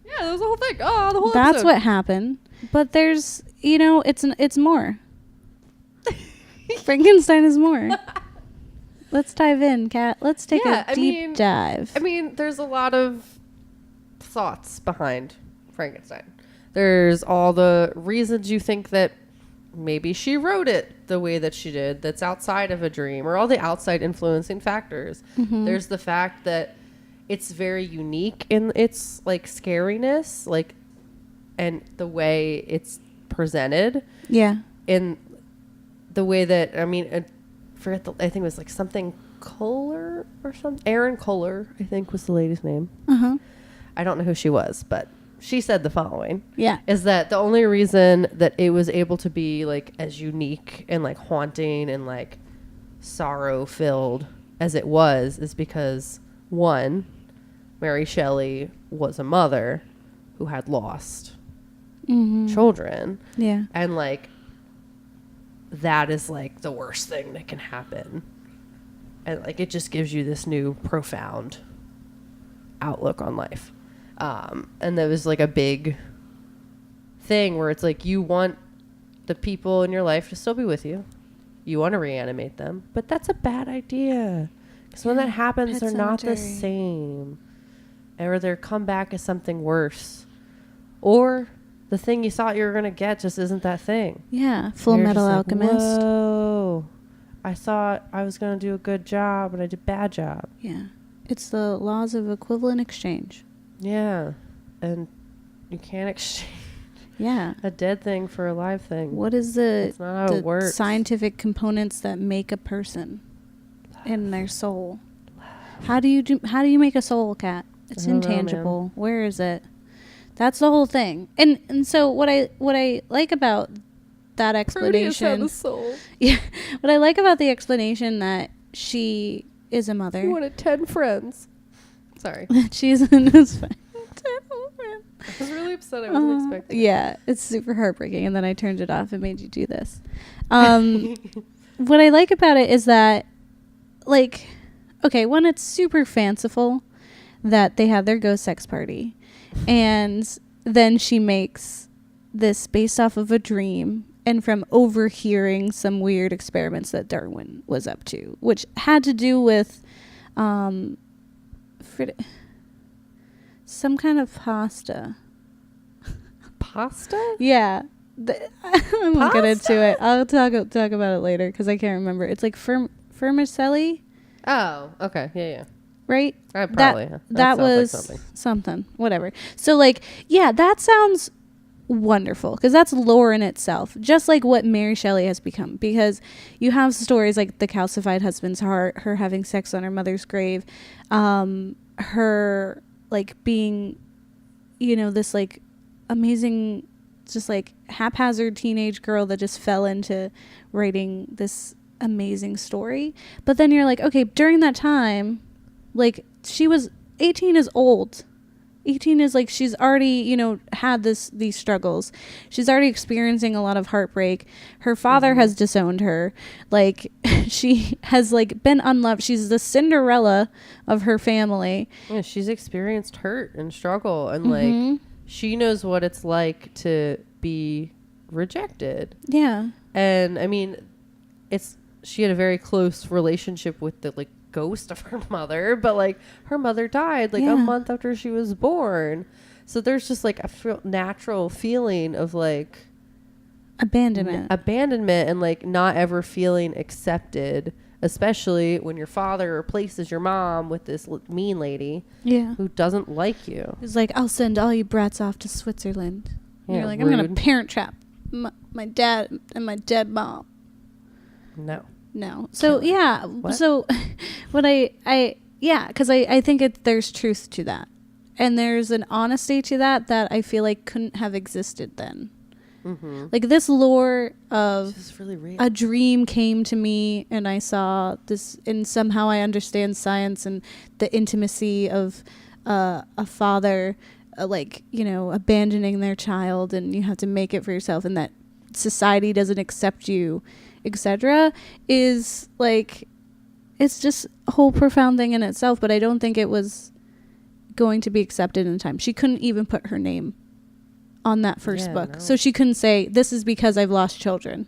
Yeah, that was the whole thing. Oh, the whole That's episode. what happened. But there's, it's more. Frankenstein is more. Let's dive in, Kat. Let's take a deep dive. I mean, there's a lot of thoughts behind Frankenstein. There's all the reasons you think that maybe she wrote it the way that she did, that's outside of a dream, or all the outside influencing factors. There's the fact that it's very unique in its like scariness, like, and the way it's presented. Yeah. In the way that, I mean, I think it was like something Kohler or something. Aaron Kohler, I think, was the lady's name. I don't know who she was, but she said the following. Yeah. Is that the only reason that it was able to be like as unique and like haunting and like sorrow filled as it was is because, one, Mary Shelley was a mother who had lost children. Yeah. And like that is like the worst thing that can happen. And like it just gives you this new profound outlook on life. And there was like a big thing where it's like you want the people in your life to still be with you. You want to reanimate them, but that's a bad idea. Because when that happens, they're not the same. Or their comeback is something worse. Or the thing you thought you were going to get just isn't that thing. Yeah. Full Metal Alchemist. Whoa. I thought I was going to do a good job, but I did a bad job. Yeah. It's the laws of equivalent exchange. Yeah. And you can't exchange a dead thing for a live thing. What is That's not how it works. scientific components that make a person in their soul? How do you make a soul, Kat? It's intangible. Where is it? That's the whole thing. And so what I like about that explanation, the soul. Yeah, what I like about the explanation that she is a mother. You wanted 10 friends. Sorry. She's in this. I was really upset. I wasn't expecting. Yeah, it's super heartbreaking. And then I turned it off and made you do this. What I like about it is that, like, okay, one, it's super fanciful that they have their ghost sex party, and then she makes this based off of a dream and from overhearing some weird experiments that Darwin was up to, which had to do with some kind of pasta. Pasta? Yeah. I won't get into it. I'll talk about it later because I can't remember. It's like vermicelli. Oh, okay. Yeah. Right? Probably. That was like something. Whatever. So, like, yeah, that sounds wonderful because that's lore in itself, just like what Mary Shelley has become, because you have stories like the calcified husband's heart, her having sex on her mother's grave, her like being, you know, this like amazing, just like haphazard teenage girl that just fell into writing this amazing story. But then you're like, okay, during that time, like, she was 18 is old. 18 is like, she's already, you know, had these struggles. She's already experiencing a lot of heartbreak. Her father has disowned her. Like, she has like been unloved. She's the Cinderella of her family. Yeah, she's experienced hurt and struggle, and like she knows what it's like to be rejected. Yeah. And I mean, she had a very close relationship with the like ghost of her mother, but like her mother died like a month after she was born, so there's just like a natural feeling of like abandonment and like not ever feeling accepted, especially when your father replaces your mom with this mean lady who doesn't like you. It's like, I'll send all you brats off to Switzerland. Yeah, you're like, I'm gonna parent trap my dad and my dead mom. No. So yeah. What? So what because I think there's truth to that, and there's an honesty to that I feel like couldn't have existed then. Like this lore of really real. A dream came to me and I saw this, and somehow I understand science and the intimacy of a father like, you know, abandoning their child, and you have to make it for yourself, and that society doesn't accept you, etc., is like, it's just a whole profound thing in itself. But I don't think it was going to be accepted in time. She couldn't even put her name on that first book. No. So she couldn't say, this is because I've lost children.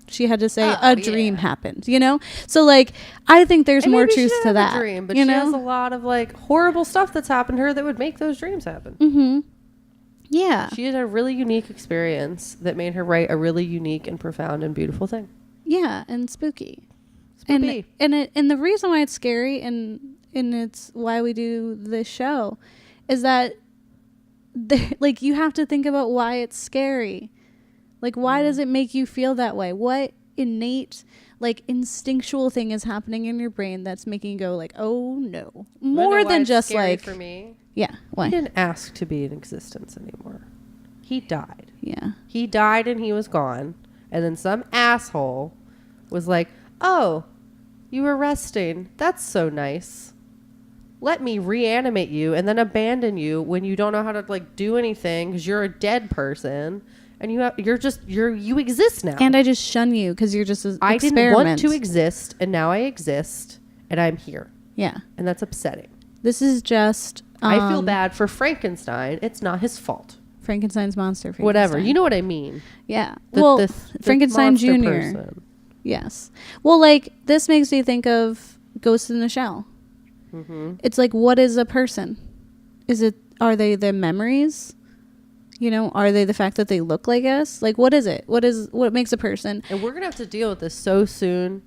She had to say a dream happened, you know? So like, I think there's more truth to that. A dream, but she has a lot of like horrible stuff that's happened to her that would make those dreams happen. Yeah. She had a really unique experience that made her write a really unique and profound and beautiful thing. Yeah, and spooky. Spoopy. And the reason why it's scary and it's why we do this show is that like you have to think about why it's scary. Like why does it make you feel that way? What innate like instinctual thing is happening in your brain that's making you go like, "Oh no." More than just like for me. Yeah, why? He didn't ask to be in existence anymore. He died. Yeah. He died and he was gone. And then some asshole was like, "Oh, you were resting. That's so nice. Let me reanimate you and then abandon you when you don't know how to like do anything because you're a dead person and you exist now. And I just shun you because you're just an I experiment. didn't want to exist and now I exist and I'm here." Yeah. And that's upsetting. This is just I feel bad for Frankenstein. It's not his fault. Frankenstein's monster. Whatever. You know what I mean? Yeah. The Frankenstein monster Jr. person. Yes. Well, like this makes me think of Ghost in the Shell. Mm-hmm. It's like, what is a person? Are they their memories? You know, are they the fact that they look like us? Like, what is it? What makes a person? And we're going to have to deal with this so soon.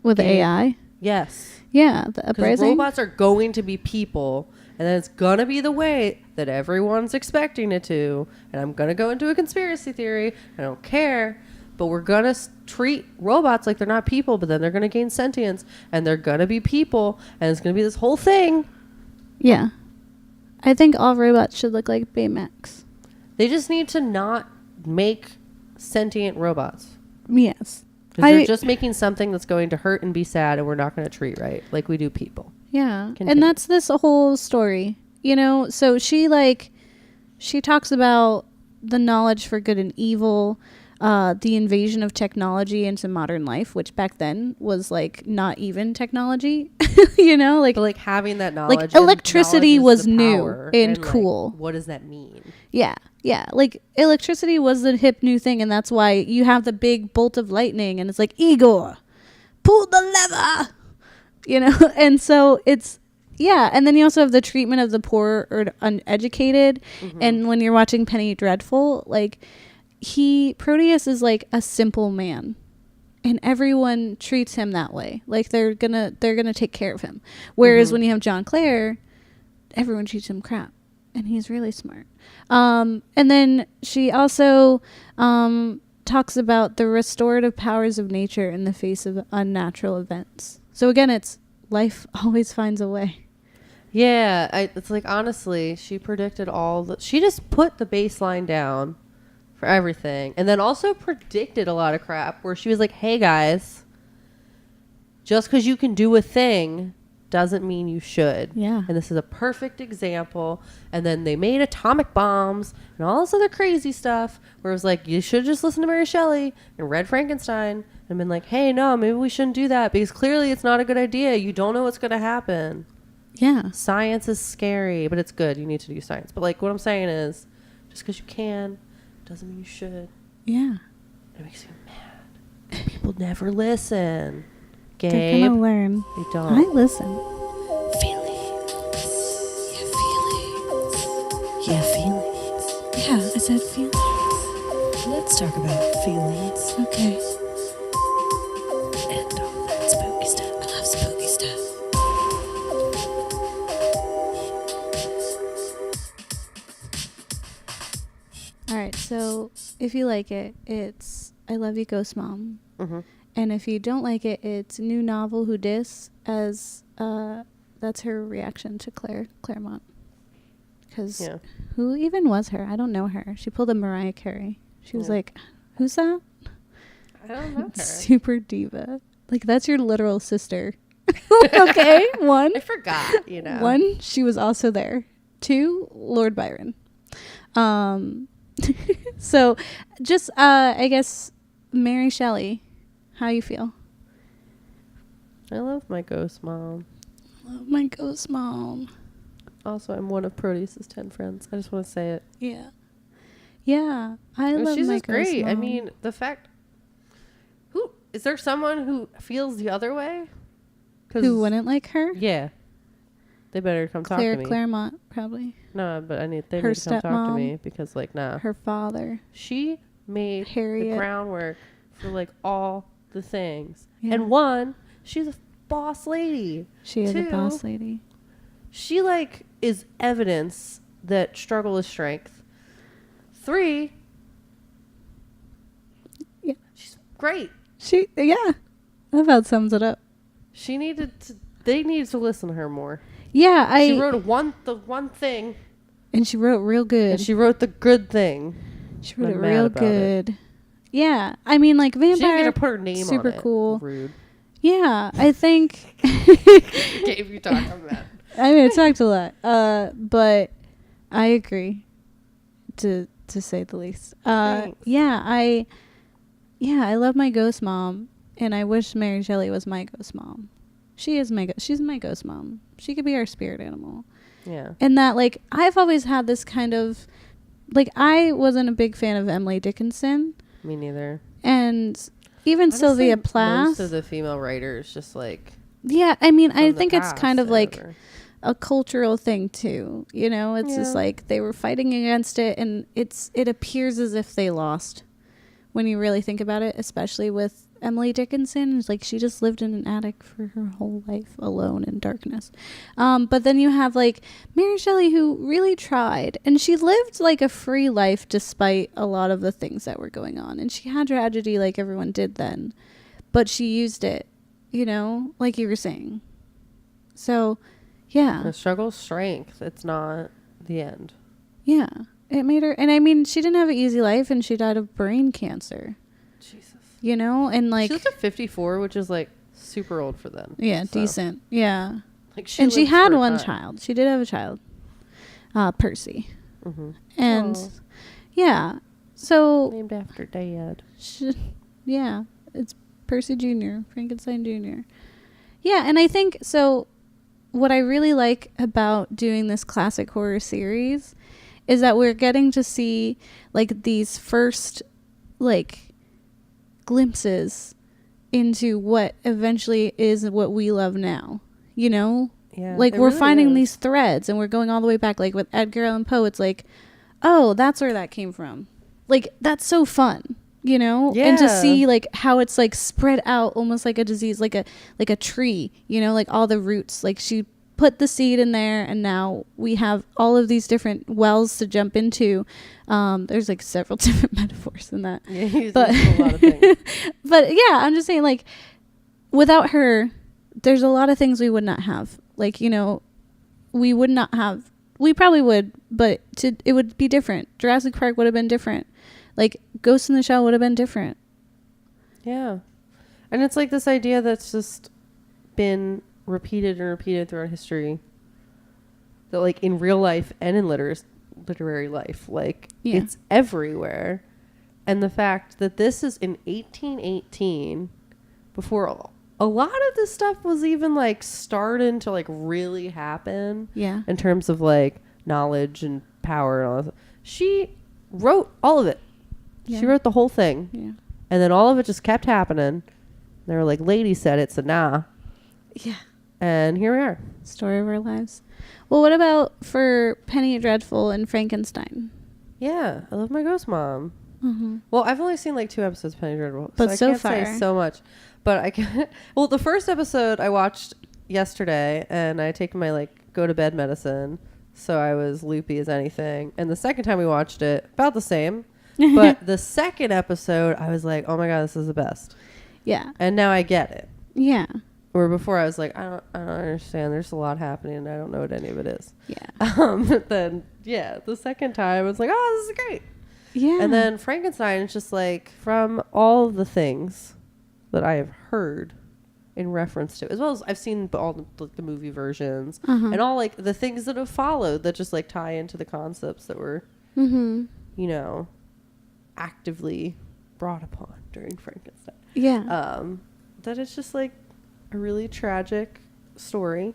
With AI? Yes. Yeah. The Because uprising. robots are going to be people. And then it's going to be the way that everyone's expecting it to. And I'm going to go into a conspiracy theory. I don't care. But we're going to treat robots like they're not people. But then they're going to gain sentience. And they're going to be people. And it's going to be this whole thing. Yeah. I think all robots should look like Baymax. They just need to not make sentient robots. Yes. Because they're just making something that's going to hurt and be sad. And we're not going to treat right like we do people. Yeah. Continue. And that's this whole story, you know? So she talks about the knowledge for good and evil, the invasion of technology into modern life, which back then was like not even technology, you know? Like having that knowledge. Like electricity was new and like, cool. what does that mean? Yeah. Yeah. Like electricity was the hip new thing. And that's why you have the big bolt of lightning and it's like, Igor, pull the lever. You know, and so it's, yeah. And then you also have the treatment of the poor or uneducated. Mm-hmm. And when you're watching Penny Dreadful, like Proteus is like a simple man and everyone treats him that way. Like they're gonna take care of him. Whereas when you have John Clare, everyone treats him crap and he's really smart. And then she also, talks about the restorative powers of nature in the face of unnatural events. So again, it's life always finds a way. Yeah, it's like, honestly, she predicted she just put the baseline down for everything. And then also predicted a lot of crap where she was like, hey guys, just because you can do a thing doesn't mean you should. Yeah. And this is a perfect example. And then they made atomic bombs and all this other crazy stuff where it was like, you should just listen to Mary Shelley and read Frankenstein and been like, hey, no, maybe we shouldn't do that because clearly it's not a good idea. You don't know what's going to happen. Yeah. Science is scary, but it's good. You need to do science. But like what I'm saying is just because you can doesn't mean you should. Yeah. It makes you mad. People never listen. Gabe, They're gonna learn. They don't. I listen. Feelings. Yeah, feelings. Yeah, feelings. Yeah, I said feelings. Let's talk about feelings. Okay. And all that spooky stuff. I love spooky stuff. All right. So if you like it, it's I Love You, Ghost Mom. Mm-hmm. And if you don't like it, it's new novel Who Dis, as that's her reaction to Claremont. Because who even was her? I don't know her. She pulled a Mariah Carey. She was like, who's that? I don't know her. Super diva. Like, that's your literal sister. Okay, one. I forgot, you know. One, she was also there. Two, Lord Byron. So, just, I guess, Mary Shelley. How you feel? I love my ghost mom. Love my ghost mom. Also, I'm one of Proteus's 10 friends. I just want to say it. Yeah. Yeah. I love she's my just ghost great. mom. I mean, the fact... Is there someone who feels the other way? Who wouldn't like her? Yeah. They better come talk to me. Claremont, probably. No, but they need to come talk to stepmom. me because, like, nah. Her father. She made Harriet. the groundwork for, like, all the things. Yeah. And 1, she's a boss lady. She is 2, a boss lady. She, like, is evidence that struggle is strength. 3, yeah, she's great. That about sums it up. They needed to listen to her more. Yeah, She wrote the one thing. And she wrote real good. And she wrote the good thing. She wrote it real good. Yeah, I mean, like, Vampire. She didn't get to put her name super on it. Cool. Rude. Yeah, I think. Gave you talk on that. I mean, I talked a lot, but I agree, to say the least. I love my ghost mom, and I wish Mary Shelley was my ghost mom. She's my ghost mom. She could be our spirit animal. Yeah. And that, like, I've always had this kind of, like, I wasn't a big fan of Emily Dickinson. Me neither. And even Honestly, Sylvia Plath. Most of the female writers just, like, yeah, I mean, I think it's past kind of like ever. a cultural thing too. You know, it's just like they were fighting against it, and it appears as if they lost when you really think about it, especially with Emily Dickinson. It's like she just lived in an attic for her whole life alone in darkness. But then you have, like, Mary Shelley, who really tried, and she lived, like, a free life despite a lot of the things that were going on. And she had tragedy like everyone did then, but she used it, you know, like you were saying. So, yeah. The struggle's strength. It's not the end. Yeah. It made her, and I mean, she didn't have an easy life, and she died of brain cancer. Jesus. You know, and, like, she lived at 54, which is, like, super old for them. Yeah, so. Decent. Yeah. Like, she had one child. She did have a child, Percy. Mm-hmm. And yeah, so named after Dad. Yeah, it's Percy Jr., Frankenstein Jr. Yeah, and I think so. What I really like about doing this classic horror series is that we're getting to see, like, these first, like, glimpses into what eventually is what we love now, you know? Yeah, like, we're really finding these threads, and we're going all the way back. Like, with Edgar Allan Poe, it's like, oh, that's where that came from. Like, that's so fun, you know? Yeah. And to see, like, how it's, like, spread out almost like a disease, like a tree, you know? Like, all the roots. Like, she put the seed in there, and now we have all of these different wells to jump into. There's, like, several different metaphors in that. Yeah, but a lot of things. But yeah, I'm just saying, like, without her, there's a lot of things we would not have. Like, you know, we probably would, but it would be different. Jurassic Park would have been different. Like, Ghost in the Shell would have been different. Yeah. And it's like this idea that's just been repeated and repeated throughout history, that, like, in real life and in literary life, like, it's everywhere. And the fact that this is in 1818, before a lot of this stuff was even, like, starting to, like, really happen. Yeah. In terms of, like, knowledge and power and all that. She wrote all of it. Yeah. She wrote the whole thing. Yeah. And then all of it just kept happening. They were like, lady said it, so nah. Yeah. And here we are. Story of our lives. Well, what about for Penny Dreadful and Frankenstein? Yeah, I love my ghost mom. Mm-hmm. Well, I've only seen, like, 2 episodes of Penny Dreadful, but so I can't far. say so much. But I can. Well, the first episode I watched yesterday, and I take my, like, go to bed medicine, so I was loopy as anything. And the second time we watched it, about the same. But the second episode, I was like, oh my god, this is the best. Yeah. And now I get it. Yeah. Where before I was like, I don't understand. There's a lot happening, and I don't know what any of it is. Yeah. But then, yeah, the second time I was like, oh, this is great. Yeah. And then Frankenstein is just like, from all of the things that I have heard in reference to, as well as I've seen all the movie versions and all, like, the things that have followed that just, like, tie into the concepts that were, you know, actively brought upon during Frankenstein. Yeah. That it's just, like, a really tragic story.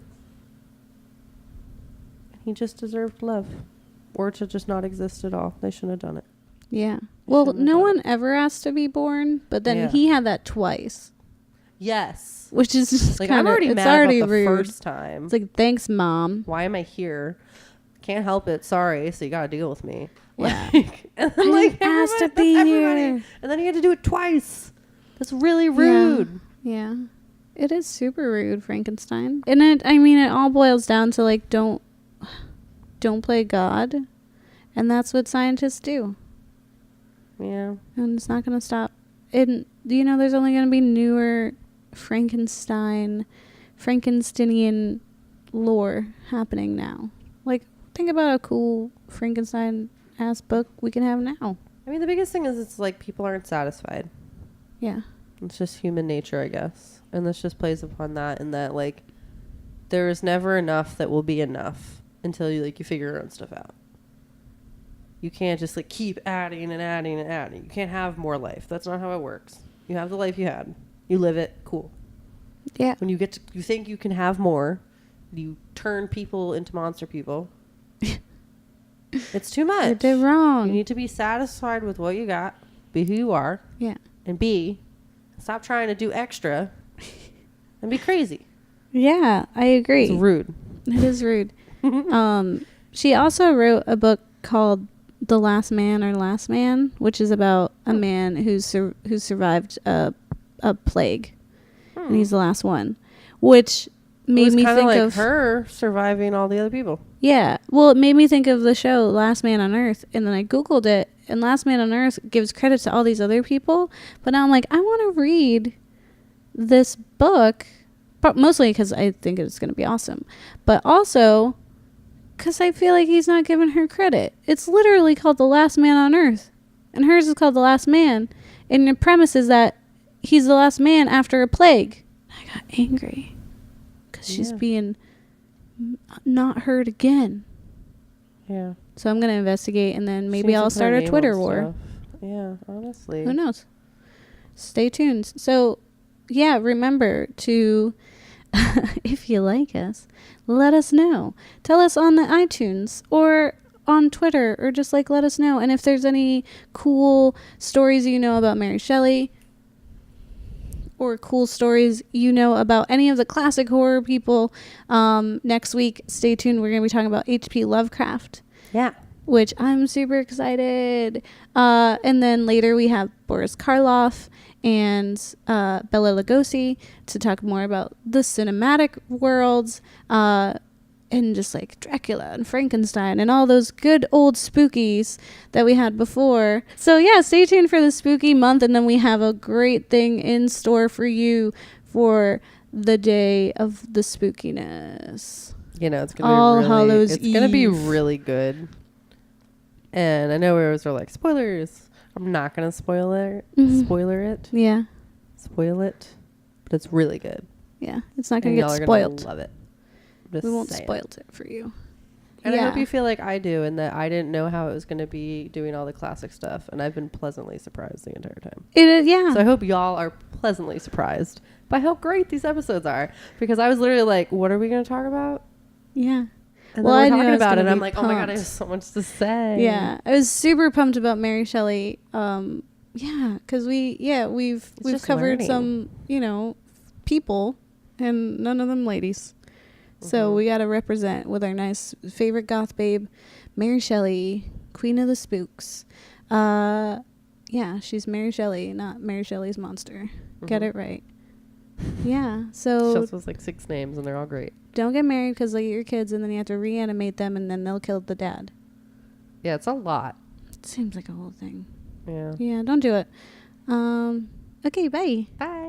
He just deserved love, or to just not exist at all. They shouldn't have done it. Yeah. Well, no one ever asked to be born, but then he had that twice. Yes. which is just Like, kinda, I'm already it's mad already about the rude. first time. It's like, thanks, Mom. Why am I here? Can't help it. Sorry. So you got to deal with me. Yeah. Like, and then, I like, didn't ask to that's be everybody. here. And then you had to do it twice. That's really rude. Yeah. It is super rude, Frankenstein. And it all boils down to, like, don't play God. And that's what scientists do. Yeah. And it's not going to stop. And, there's only going to be newer Frankensteinian lore happening now. Like, think about a cool Frankenstein-ass book we can have now. I mean, the biggest thing is it's like people aren't satisfied. Yeah. It's just human nature, I guess. And this just plays upon that, in that, like, there is never enough that will be enough until you figure your own stuff out. You can't just, like, keep adding and adding and adding. You can't have more life. That's not how it works. You have the life you had. You live it. Cool. Yeah. When you think you can have more, you turn people into monster people. It's too much. You did wrong. You need to be satisfied with what you got, be who you are, Yeah. and stop trying to do extra and be crazy. Yeah, I agree. It's rude. It is rude. She also wrote a book called The Last Man or Last Man, which is about a man who survived a plague. And he's the last one, which made me think like of her surviving all the other people. Yeah. Well, it made me think of the show Last Man on Earth, and then I Googled it, and Last Man on Earth gives credit to all these other people, but now I'm like, I want to read this book, but mostly because I think it's going to be awesome, but also because I feel like he's not giving her credit. It's literally called The Last Man on Earth, and hers is called The Last Man, and the premise is that he's the last man after a plague. I got angry because she's being not heard again. Yeah. So I'm going to investigate, and then maybe I'll start a Twitter war. Yeah, honestly. Who knows? Stay tuned. So, yeah, remember to, if you like us, let us know. Tell us on the iTunes or on Twitter, or just let us know. And if there's any cool stories about Mary Shelley, or cool stories about any of the classic horror people, next week, stay tuned. We're going to be talking about H.P. Lovecraft. Yeah. Which I'm super excited. And then later we have Boris Karloff and Bela Lugosi to talk more about the cinematic worlds, and just Dracula and Frankenstein and all those good old spookies that we had before. So yeah, stay tuned for the spooky month, and then we have a great thing in store for you for the day of the spookiness. It's gonna be really good. And I know we always are spoilers. I'm not gonna spoil it. Yeah. Spoil it. But it's really good. Yeah. It's not gonna And get y'all are spoiled. gonna love it. We won't spoil it for you. And I hope you feel like I do, and that I didn't know how it was going to be doing all the classic stuff, and I've been pleasantly surprised the entire time. It is, yeah. So I hope y'all are pleasantly surprised by how great these episodes are, because I was literally like, what are we going to talk about? Yeah. And then we're talking about it, and I'm pumped. like, oh my God, I have so much to say. Yeah. I was super pumped about Mary Shelley. Yeah, because we've covered some, people, and none of them ladies. So we got to represent with our nice favorite goth babe, Mary Shelley, Queen of the Spooks. Yeah, she's Mary Shelley, not Mary Shelley's monster. Get it right. Yeah, so... She also has 6 names, and they're all great. Don't get married because they'll get your kids, and then you have to reanimate them, and then they'll kill the dad. Yeah, it's a lot. It seems like a whole thing. Yeah. Yeah, don't do it. Okay, bye. Bye.